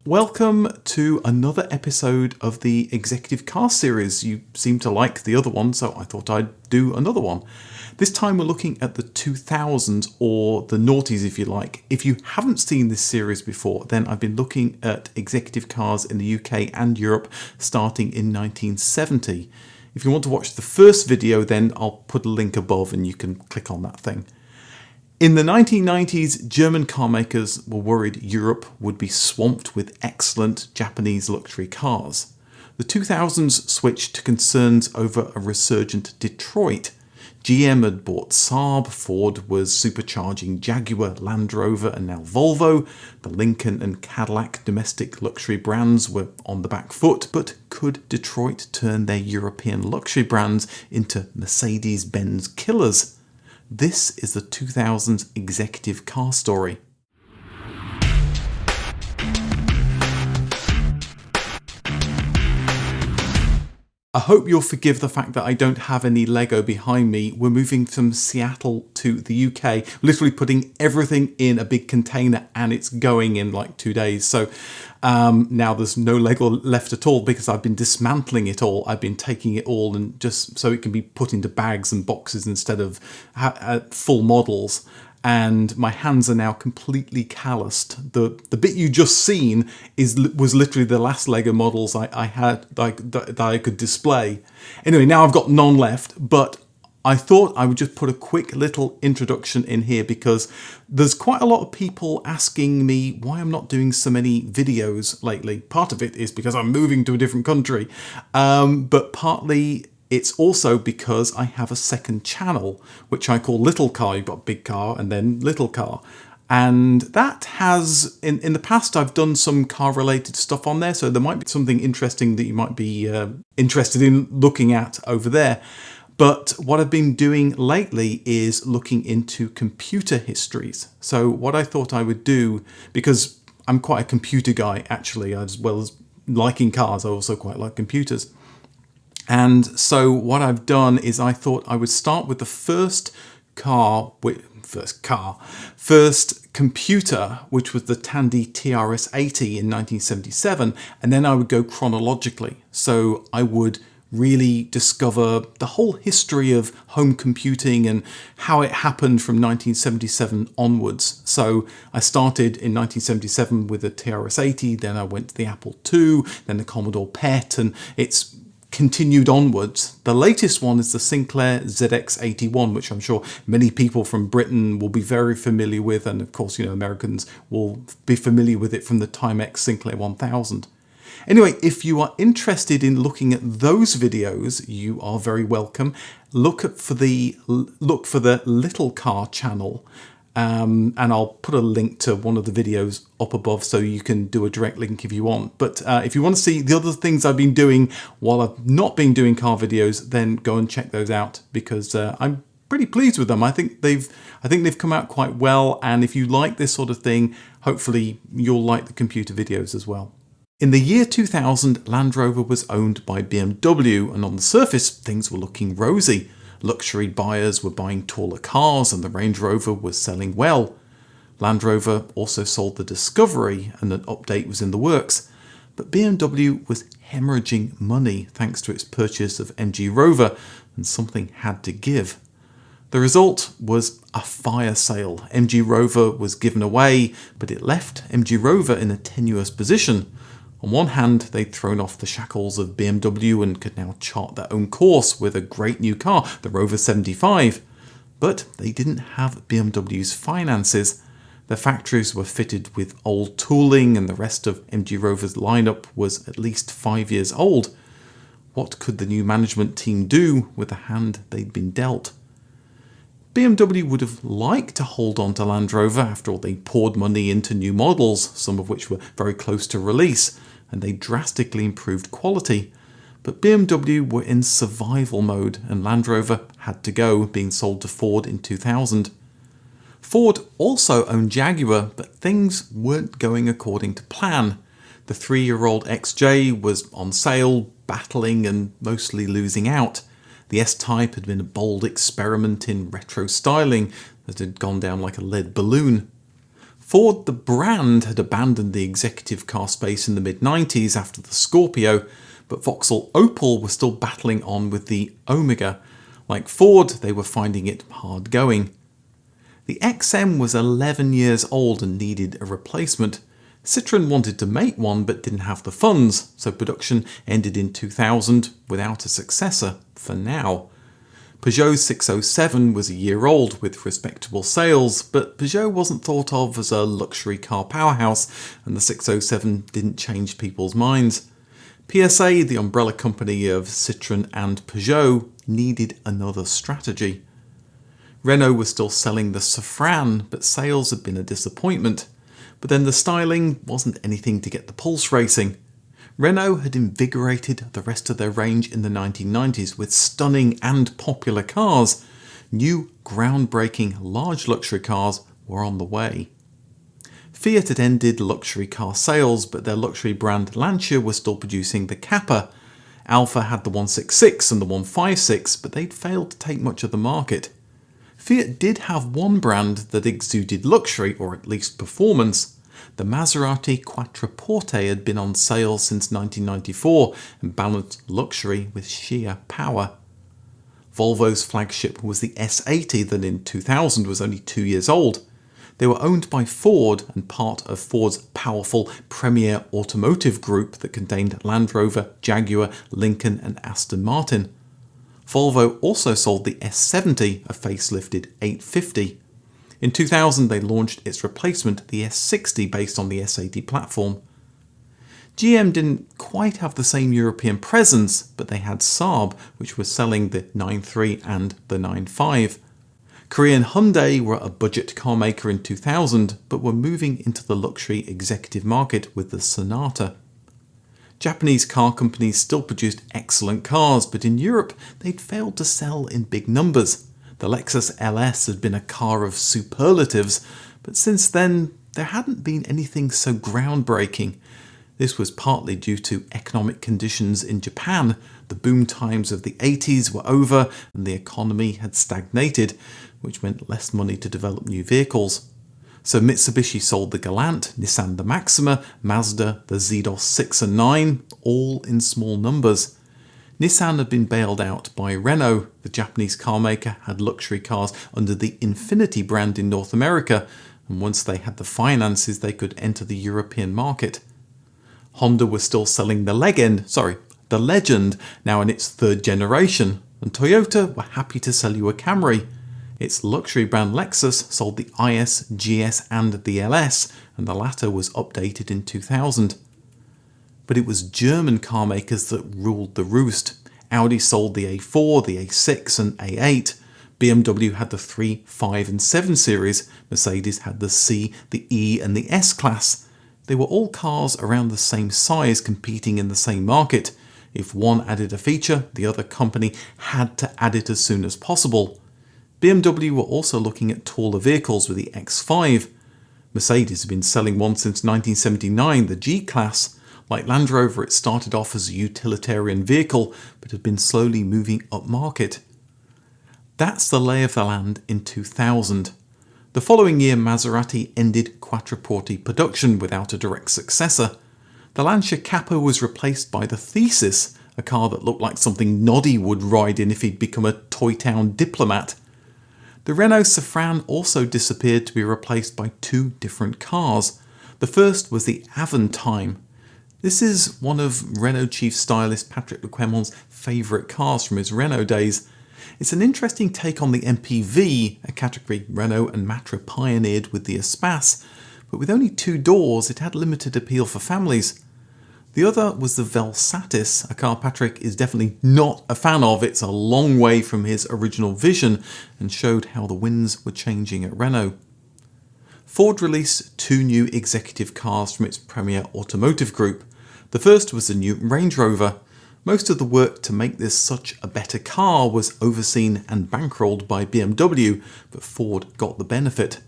Welcome to another episode of the Executive Car Series. You seem to like the other one, so I thought I'd do another one. This time we're looking at the 2000s, or the noughties if you like. If you haven't seen this series before, then I've been looking at executive cars in the UK and Europe starting in 1970. If you want to watch the first video, then I'll put a link above and you can click on that thing. In the 1990s, German car makers were worried Europe would be swamped with excellent Japanese luxury cars. The 2000s switched to concerns over a resurgent Detroit. GM had bought Saab, Ford was supercharging Jaguar, Land Rover and now Volvo. The Lincoln and Cadillac domestic luxury brands were on the back foot, but could Detroit turn their European luxury brands into Mercedes-Benz killers? This is the 2000s executive car story. I hope you'll forgive the fact that I don't have any Lego behind me. We're moving from Seattle to the UK, literally putting everything in a big container, and it's going in like 2 days. So now there's no Lego left at all because I've been dismantling it all. I've been taking it all and just so it can be put into bags and boxes instead of full models. And my hands are now completely calloused. The bit you just seen was literally the last Lego models I had that I could display. Anyway, now I've got none left, but I thought I would just put a quick little introduction in here because there's quite a lot of people asking me why I'm not doing so many videos lately. Part of it is because I'm moving to a different country, but partly it's also because I have a second channel, which I call Little Car. You've got Big Car and then Little Car. And that has, in the past, I've done some car-related stuff on there, so there might be something interesting that you might be interested in looking at over there. But what I've been doing lately is looking into computer histories. So what I thought I would do, because I'm quite a computer guy, actually, as well as liking cars, I also quite like computers. And so what I've done is I thought I would start with the first computer, which was the Tandy TRS-80 in 1977, and then I would go chronologically. So I would really discover the whole history of home computing and how it happened from 1977 onwards. So I started in 1977 with the TRS-80, then I went to the Apple II, then the Commodore PET, and it's continued onwards. The latest one is the Sinclair ZX81, which I'm sure many people from Britain will be very familiar with, and of course, you know, Americans will be familiar with it from the Timex Sinclair 1000. Anyway, if you are interested in looking at those videos, you are very welcome. Look for the Little Car channel. And I'll put a link to one of the videos up above so you can do a direct link if you want. But if you want to see the other things I've been doing while I've not been doing car videos, then go and check those out because I'm pretty pleased with them. I think they've come out quite well. And if you like this sort of thing, hopefully you'll like the computer videos as well. In the year 2000, Land Rover was owned by BMW, and on the surface, things were looking rosy. Luxury buyers were buying taller cars and the Range Rover was selling well. Land Rover also sold the Discovery and an update was in the works. But BMW was hemorrhaging money thanks to its purchase of MG Rover, and something had to give. The result was a fire sale. MG Rover was given away, but it left MG Rover in a tenuous position. On one hand, they'd thrown off the shackles of BMW and could now chart their own course with a great new car, the Rover 75. But they didn't have BMW's finances. Their factories were fitted with old tooling and the rest of MG Rover's lineup was at least 5 years old. What could the new management team do with the hand they'd been dealt? BMW would have liked to hold on to Land Rover. After all, they poured money into new models, some of which were very close to release, and they drastically improved quality. But BMW were in survival mode and Land Rover had to go, being sold to Ford in 2000. Ford also owned Jaguar, but things weren't going according to plan. The 3-year-old XJ was on sale, battling and mostly losing out. The S-Type had been a bold experiment in retro styling that had gone down like a lead balloon. Ford, the brand, had abandoned the executive car space in the mid-90s after the Scorpio, but Vauxhall Opel was still battling on with the Omega. Like Ford, they were finding it hard going. The XM was 11 years old and needed a replacement. Citroën wanted to make one but didn't have the funds, so production ended in 2000 without a successor for now. Peugeot 607 was a year old with respectable sales, but Peugeot wasn't thought of as a luxury car powerhouse, and the 607 didn't change people's minds. PSA, the umbrella company of Citroën and Peugeot, needed another strategy. Renault was still selling the Safran, but sales had been a disappointment. But then the styling wasn't anything to get the pulse racing. Renault had invigorated the rest of their range in the 1990s with stunning and popular cars. New, groundbreaking, large luxury cars were on the way. Fiat had ended luxury car sales, but their luxury brand Lancia was still producing the Kappa. Alfa had the 166 and the 156, but they'd failed to take much of the market. Fiat did have one brand that exuded luxury, or at least performance. The Maserati Quattroporte had been on sale since 1994 and balanced luxury with sheer power. Volvo's flagship was the S80 that in 2000 was only 2 years old. They were owned by Ford and part of Ford's powerful Premier Automotive Group that contained Land Rover, Jaguar, Lincoln and Aston Martin. Volvo also sold the S70, a facelifted 850. In 2000 they launched its replacement, the S60, based on the S80 platform. GM didn't quite have the same European presence, but they had Saab, which was selling the 9.3 and the 9.5. Korean Hyundai were a budget car maker in 2000, but were moving into the luxury executive market with the Sonata. Japanese car companies still produced excellent cars, but in Europe they'd failed to sell in big numbers. The Lexus LS had been a car of superlatives, but since then there hadn't been anything so groundbreaking. This was partly due to economic conditions in Japan. The boom times of the 80s were over and the economy had stagnated, which meant less money to develop new vehicles. So Mitsubishi sold the Galant, Nissan the Maxima, Mazda the Zedos 6 and 9, all in small numbers. Nissan had been bailed out by Renault. The Japanese car maker had luxury cars under the Infiniti brand in North America, and once they had the finances they could enter the European market. Honda was still selling the Legend, now in its third generation, and Toyota were happy to sell you a Camry. Its luxury brand Lexus sold the IS, GS and the LS, and the latter was updated in 2000. But it was German car makers that ruled the roost. Audi sold the A4, the A6 and A8. BMW had the 3, 5 and 7 series. Mercedes had the C, the E and the S class. They were all cars around the same size competing in the same market. If one added a feature, the other company had to add it as soon as possible. BMW were also looking at taller vehicles with the X5. Mercedes had been selling one since 1979, the G-Class. Like Land Rover, it started off as a utilitarian vehicle, but had been slowly moving upmarket. That's the lay of the land in 2000. The following year, Maserati ended Quattroporte production without a direct successor. The Lancia Kappa was replaced by the Thesis, a car that looked like something Noddy would ride in if he'd become a Toy Town diplomat. The Renault Safran also disappeared to be replaced by two different cars. The first was the Aventime. This is one of Renault chief stylist Patrick Lequemont's favourite cars from his Renault days. It's an interesting take on the MPV, a category Renault and Matra pioneered with the Espace, but with only two doors it had limited appeal for families. The other was the Velsatis, a car Patrick is definitely not a fan of. It's a long way from his original vision and showed how the winds were changing at Renault. Ford released two new executive cars from its Premier Automotive Group. The first was the new Range Rover. Most of the work to make this such a better car was overseen and bankrolled by BMW, but Ford got the benefit.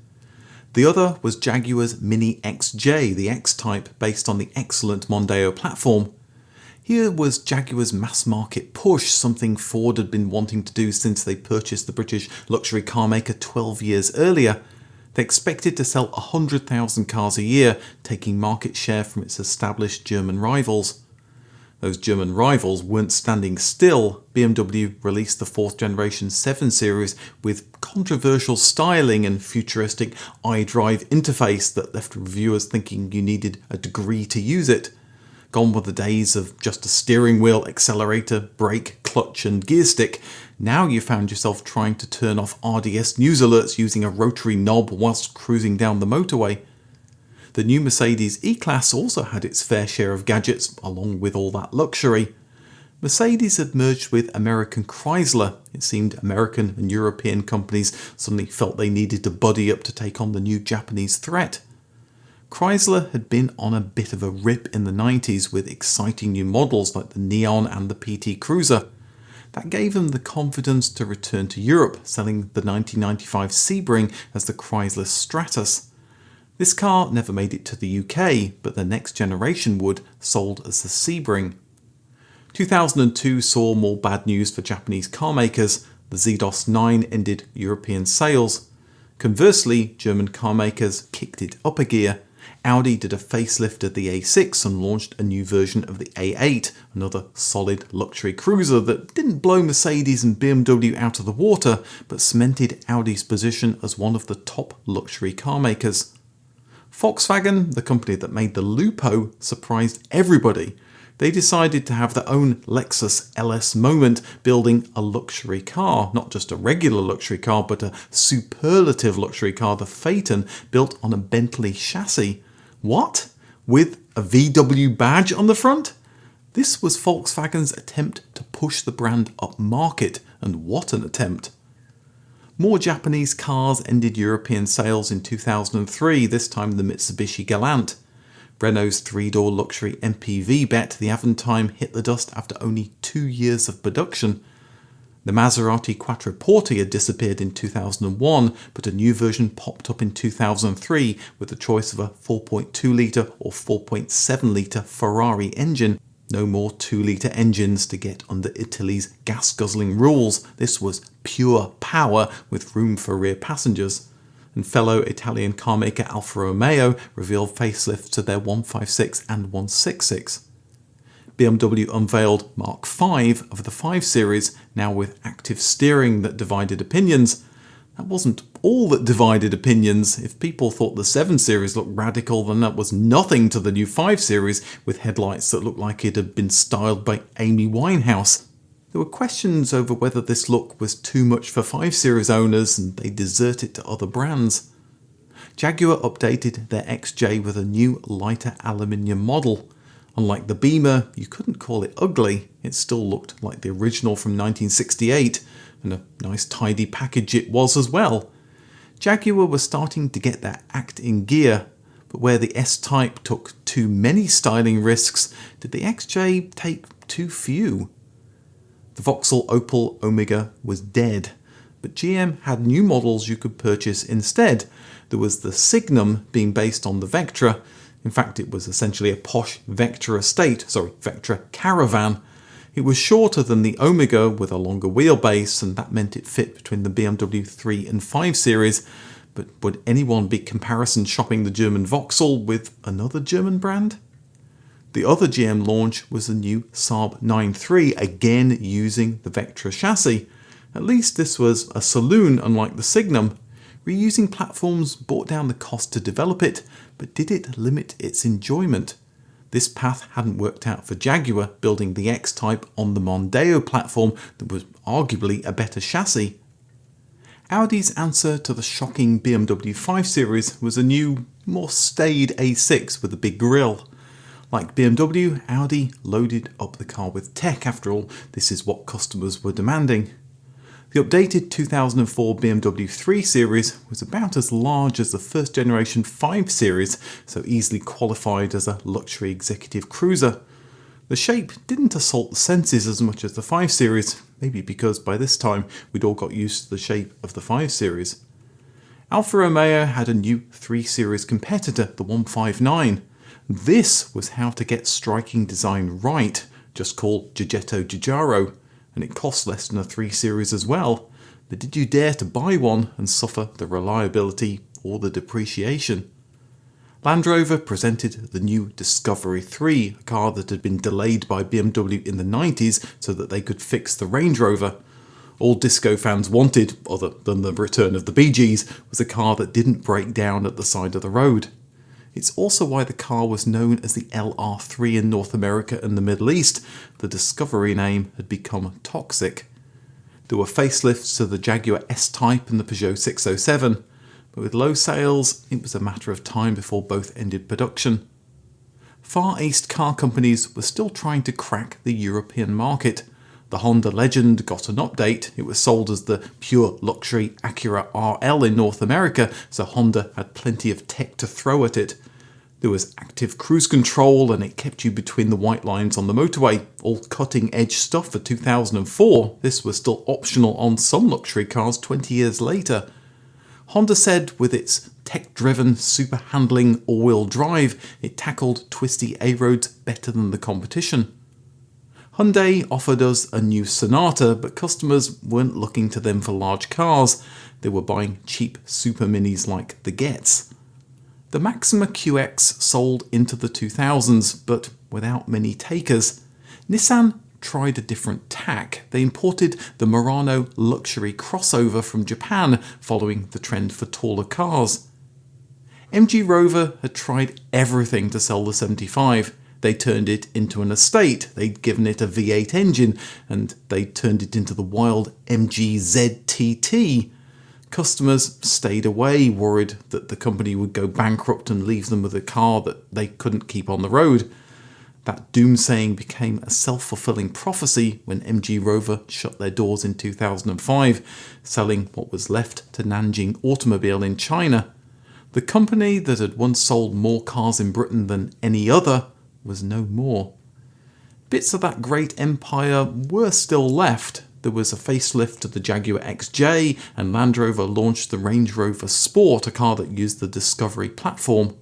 The other was Jaguar's Mini XJ, the X-Type, based on the excellent Mondeo platform. Here was Jaguar's mass-market push, something Ford had been wanting to do since they purchased the British luxury car maker 12 years earlier. They expected to sell 100,000 cars a year, taking market share from its established German rivals. Those German rivals weren't standing still. BMW released the 4th generation 7 Series with controversial styling and futuristic iDrive interface that left reviewers thinking you needed a degree to use it. Gone were the days of just a steering wheel, accelerator, brake, clutch and gear stick. Now you found yourself trying to turn off RDS news alerts using a rotary knob whilst cruising down the motorway. The new Mercedes E-Class also had its fair share of gadgets, along with all that luxury. Mercedes had merged with American Chrysler. It seemed American and European companies suddenly felt they needed to buddy up to take on the new Japanese threat. Chrysler had been on a bit of a rip in the 90s with exciting new models like the Neon and the PT Cruiser. That gave them the confidence to return to Europe, selling the 1995 Sebring as the Chrysler Stratus. This car never made it to the UK, but the next generation would, sold as the Sebring. 2002 saw more bad news for Japanese carmakers. The Z-DOS 9 ended European sales. Conversely, German carmakers kicked it up a gear. Audi did a facelift of the A6 and launched a new version of the A8, another solid luxury cruiser that didn't blow Mercedes and BMW out of the water, but cemented Audi's position as one of the top luxury car makers. Volkswagen, the company that made the Lupo, surprised everybody. They decided to have their own Lexus LS moment, building a luxury car, not just a regular luxury car, but a superlative luxury car, the Phaeton, built on a Bentley chassis. What? With a VW badge on the front? This was Volkswagen's attempt to push the brand up market, and what an attempt. More Japanese cars ended European sales in 2003, this time the Mitsubishi Galant. Renault's 3-door luxury MPV bet, the Aventime, hit the dust after only 2 years of production. The Maserati Quattroporte had disappeared in 2001, but a new version popped up in 2003 with the choice of a 4.2 litre or 4.7 litre Ferrari engine. No more 2-litre engines to get under Italy's gas-guzzling rules. This was pure power with room for rear passengers. And fellow Italian carmaker Alfa Romeo revealed facelifts to their 156 and 166. BMW unveiled Mark V of the 5 Series, now with active steering that divided opinions. That wasn't all that divided opinions. If people thought the 7 Series looked radical, then that was nothing to the new 5 Series with headlights that looked like it had been styled by Amy Winehouse. There were questions over whether this look was too much for 5 Series owners and they desert it to other brands. Jaguar updated their XJ with a new lighter aluminium model. Unlike the Beamer, you couldn't call it ugly. It still looked like the original from 1968, and a nice tidy package it was as well. Jaguar was starting to get their act in gear, but where the S-Type took too many styling risks, did the XJ take too few? The Vauxhall Opel Omega was dead, but GM had new models you could purchase instead. There was the Signum, being based on the Vectra. In fact, it was essentially a posh Vectra Caravan. It was shorter than the Omega with a longer wheelbase, and that meant it fit between the BMW 3 and 5 Series. But would anyone be comparison shopping the German Vauxhall with another German brand? The other GM launch was the new Saab 9.3, again using the Vectra chassis. At least this was a saloon, unlike the Signum. Reusing platforms brought down the cost to develop it, but did it limit its enjoyment? This path hadn't worked out for Jaguar, building the X-Type on the Mondeo platform that was arguably a better chassis. Audi's answer to the shocking BMW 5 Series was a new, more staid A6 with a big grille. Like BMW, Audi loaded up the car with tech. After all, this is what customers were demanding. The updated 2004 BMW 3 Series was about as large as the first generation 5 Series, so easily qualified as a luxury executive cruiser. The shape didn't assault the senses as much as the 5 Series, maybe because by this time we'd all got used to the shape of the 5 Series. Alfa Romeo had a new 3 Series competitor, the 159. This was how to get striking design right, just called Giugiaro Giugiaro. And it cost less than a 3 Series as well. But did you dare to buy one and suffer the reliability or the depreciation. Land Rover presented the new Discovery 3, a car that had been delayed by BMW in the 90s so that they could fix the Range Rover. All disco fans wanted, other than the return of the Bee Gees, was a car that didn't break down at the side of the road. It's also why the car was known as the LR3 in North America and the Middle East. The Discovery name had become toxic. There were facelifts to the Jaguar S-Type and the Peugeot 607, but with low sales, it was a matter of time before both ended production. Far East car companies were still trying to crack the European market. The Honda Legend got an update. It was sold as the pure luxury Acura RL in North America, so Honda had plenty of tech to throw at it. There was active cruise control and it kept you between the white lines on the motorway, all cutting-edge stuff for 2004. This was still optional on some luxury cars 20 years later. Honda said with its tech-driven, super-handling all-wheel drive, it tackled twisty A-roads better than the competition. Hyundai offered us a new Sonata, but customers weren't looking to them for large cars. They were buying cheap super minis like the Getz. The Maxima QX sold into the 2000s, but without many takers. Nissan tried a different tack. They imported the Murano luxury crossover from Japan, following the trend for taller cars. MG Rover had tried everything to sell the 75. They turned it into an estate, they'd given it a V8 engine, and they turned it into the wild MG ZTT. Customers stayed away, worried that the company would go bankrupt and leave them with a car that they couldn't keep on the road. That doomsaying became a self-fulfilling prophecy when MG Rover shut their doors in 2005, selling what was left to Nanjing Automobile in China. The company that had once sold more cars in Britain than any other was no more. Bits of that great empire were still left. There was a facelift to the Jaguar XJ, and Land Rover launched the Range Rover Sport, a car that used the Discovery platform.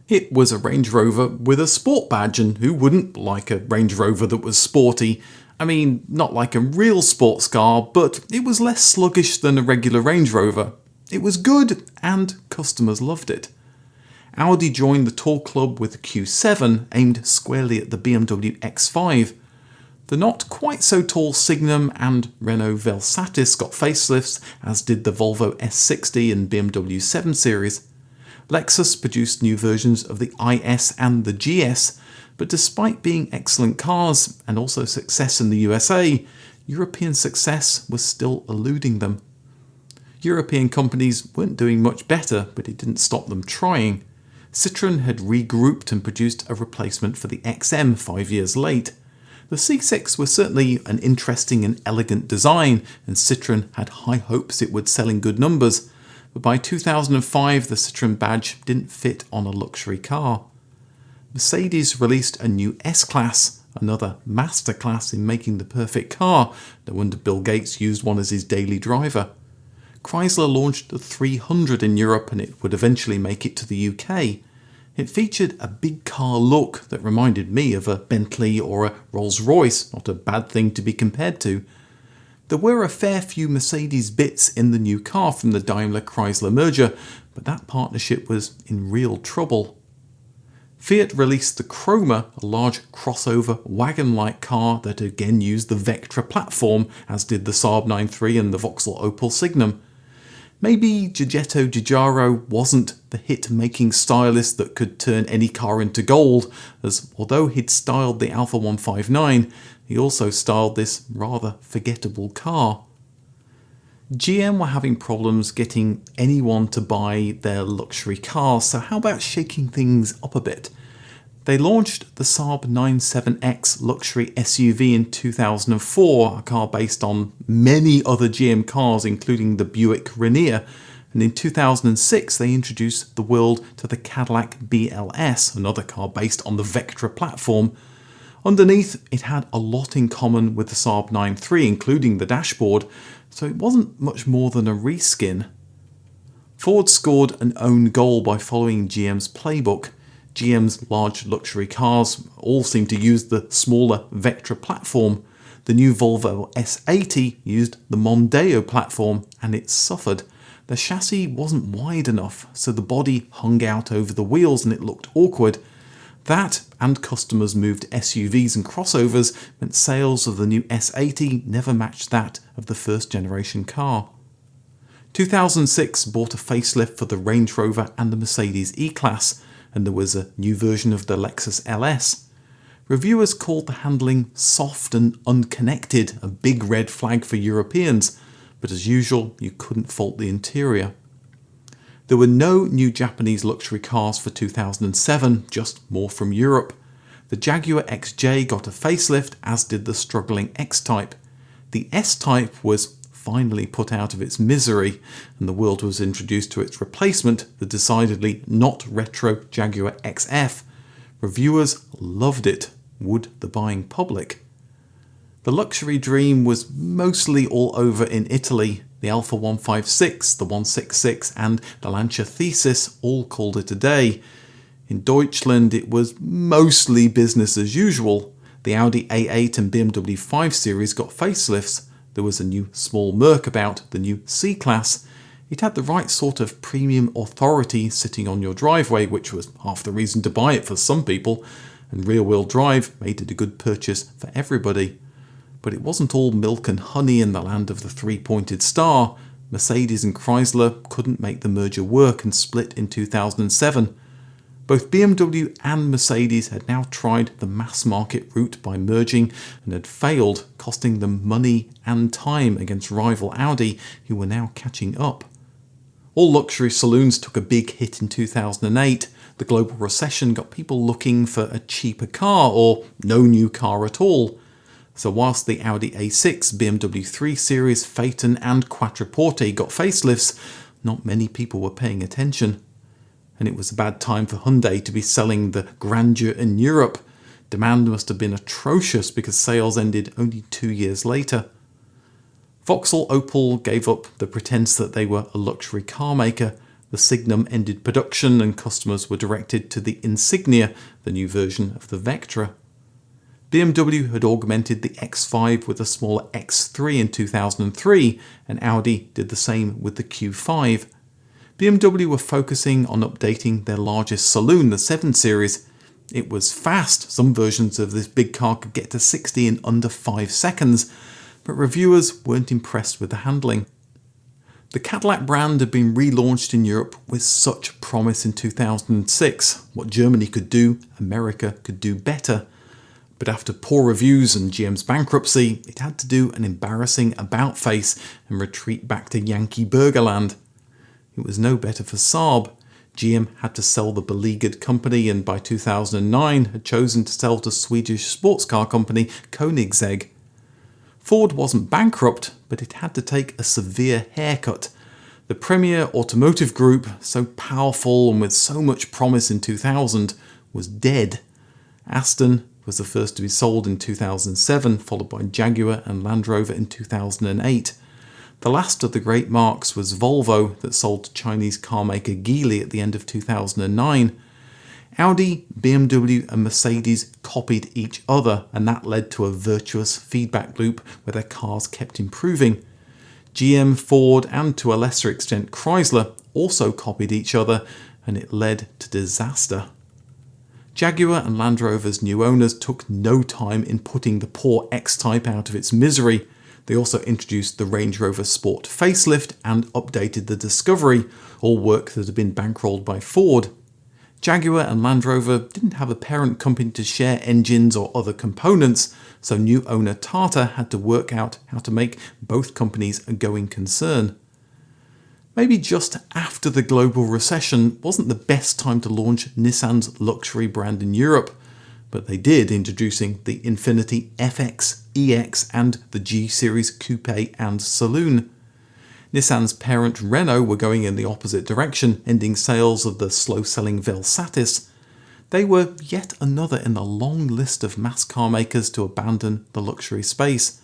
It was a Range Rover with a sport badge, and who wouldn't like a Range Rover that was sporty? I mean, not like a real sports car, but it was less sluggish than a regular Range Rover. It was good, and customers loved it. Audi joined the Tour Club with the Q7, aimed squarely at the BMW X5. The not quite so tall Signum and Renault Velsatis got facelifts, as did the Volvo S60 and BMW 7 Series. Lexus produced new versions of the IS and the GS, but despite being excellent cars and also success in the USA, European success was still eluding them. European companies weren't doing much better, but it didn't stop them trying. Citroën had regrouped and produced a replacement for the XM 5 years late. The C6 was certainly an interesting and elegant design, and Citroën had high hopes it would sell in good numbers, but by 2005 the Citroën badge didn't fit on a luxury car. Mercedes released a new S-Class, another masterclass in making the perfect car. No wonder Bill Gates used one as his daily driver. Chrysler launched the 300 in Europe, and it would eventually make it to the UK. It featured a big car look that reminded me of a Bentley or a Rolls-Royce, not a bad thing to be compared to. There were a fair few Mercedes bits in the new car from the Daimler-Chrysler merger, but that partnership was in real trouble. Fiat released the Chroma, a large crossover wagon-like car that again used the Vectra platform, as did the Saab 93 and the Vauxhall Opel Signum. Maybe Giugietto Giugiaro wasn't the hit-making stylist that could turn any car into gold, as although he'd styled the Alfa 159, he also styled this rather forgettable car. GM were having problems getting anyone to buy their luxury cars, so how about shaking things up a bit? They launched the Saab 97X luxury SUV in 2004, a car based on many other GM cars including the Buick Rainier, and in 2006 they introduced the world to the Cadillac BLS, another car based on the Vectra platform. Underneath, it had a lot in common with the Saab 9-3, including the dashboard, so it wasn't much more than a reskin. Ford scored an own goal by following GM's playbook. GM's large luxury cars all seem to use the smaller Vectra platform. The new Volvo S80 used the Mondeo platform, and it suffered. The chassis wasn't wide enough, so the body hung out over the wheels and it looked awkward. That, and customers moved SUVs and crossovers, meant sales of the new S80 never matched that of the first generation car. 2006 brought a facelift for the Range Rover and the Mercedes E-Class, and there was a new version of the Lexus LS. Reviewers called the handling soft and unconnected, a big red flag for Europeans, but as usual, you couldn't fault the interior. There were no new Japanese luxury cars for 2007, just more from Europe. The Jaguar XJ got a facelift, as did the struggling X-Type. The S-Type was finally put out of its misery, and the world was introduced to its replacement, the decidedly not retro Jaguar XF. Reviewers loved it. Would the buying public? The luxury dream was mostly all over in Italy. The Alfa 156, the 166 and the Lancia Thesis all called it a day. In Deutschland it was mostly business as usual. The Audi A8 and BMW 5 Series got facelifts. There was a new small Merc about, the new C-Class. It had the right sort of premium authority sitting on your driveway, which was half the reason to buy it for some people, and rear-wheel drive made it a good purchase for everybody. But it wasn't all milk and honey in the land of the three-pointed star. Mercedes and Chrysler couldn't make the merger work and split in 2007. Both BMW and Mercedes had now tried the mass market route by merging and had failed, costing them money and time against rival Audi, who were now catching up. All luxury saloons took a big hit in 2008. The global recession got people looking for a cheaper car or no new car at all. So whilst the Audi A6, BMW 3 Series, Phaeton and Quattroporte got facelifts, not many people were paying attention. And it was a bad time for Hyundai to be selling the Grandeur in Europe. Demand must have been atrocious because sales ended only 2 years later. Vauxhall Opel gave up the pretense that they were a luxury car maker. The Signum ended production and customers were directed to the Insignia, the new version of the Vectra. BMW had augmented the X5 with a smaller X3 in 2003, and Audi did the same with the Q5. BMW were focusing on updating their largest saloon, the 7 Series. It was fast. Some versions of this big car could get to 60 in under 5 seconds, but reviewers weren't impressed with the handling. The Cadillac brand had been relaunched in Europe with such promise in 2006. What Germany could do, America could do better. But after poor reviews and GM's bankruptcy, it had to do an embarrassing about-face and retreat back to Yankee Burgerland. It was no better for Saab. GM had to sell the beleaguered company and by 2009 had chosen to sell to Swedish sports car company Koenigsegg. Ford wasn't bankrupt, but it had to take a severe haircut. The premier automotive group, so powerful and with so much promise in 2000, was dead. Aston was the first to be sold in 2007, followed by Jaguar and Land Rover in 2008. The last of the great marques was Volvo, that sold to Chinese carmaker Geely at the end of 2009. Audi, BMW and Mercedes copied each other, and that led to a virtuous feedback loop where their cars kept improving. GM, Ford and to a lesser extent Chrysler also copied each other, and it led to disaster. Jaguar and Land Rover's new owners took no time in putting the poor X-Type out of its misery. They also introduced the Range Rover Sport facelift and updated the Discovery, all work that had been bankrolled by Ford. Jaguar and Land Rover didn't have a parent company to share engines or other components, so new owner Tata had to work out how to make both companies a going concern. Maybe just after the global recession wasn't the best time to launch Nissan's luxury brand in Europe, but they did, introducing the Infiniti FX, EX and the G-Series Coupe and Saloon. Nissan's parent Renault were going in the opposite direction, ending sales of the slow-selling Velsatis. They were yet another in the long list of mass car makers to abandon the luxury space.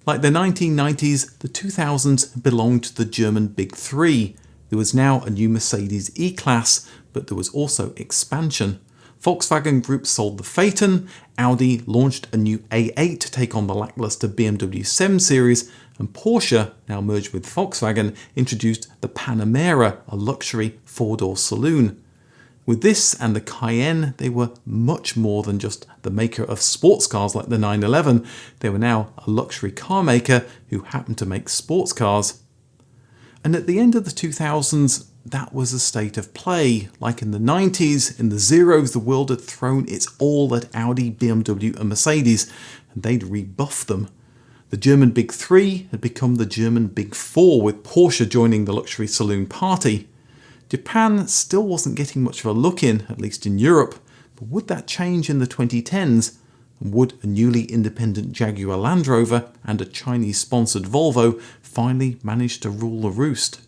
Like the 1990s, the 2000s belonged to the German Big Three. There was now a new Mercedes E-Class, but there was also expansion. Volkswagen Group sold the Phaeton, Audi launched a new A8 to take on the lackluster BMW 7 Series, and Porsche, now merged with Volkswagen, introduced the Panamera, a luxury four-door saloon. With this and the Cayenne, they were much more than just the maker of sports cars like the 911. They were now a luxury car maker who happened to make sports cars. And at the end of the 2000s, that was a state of play. Like in the 90s, in the zeros, the world had thrown its all at Audi, BMW and Mercedes, and they'd rebuffed them. The German Big Three had become the German Big Four, with Porsche joining the luxury saloon party. Japan still wasn't getting much of a look in, at least in Europe, but would that change in the 2010s? And would a newly independent Jaguar Land Rover and a Chinese-sponsored Volvo finally manage to rule the roost?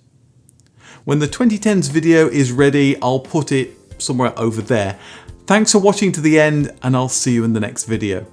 When the 2010s video is ready, I'll put it somewhere over there. Thanks for watching to the end, and I'll see you in the next video.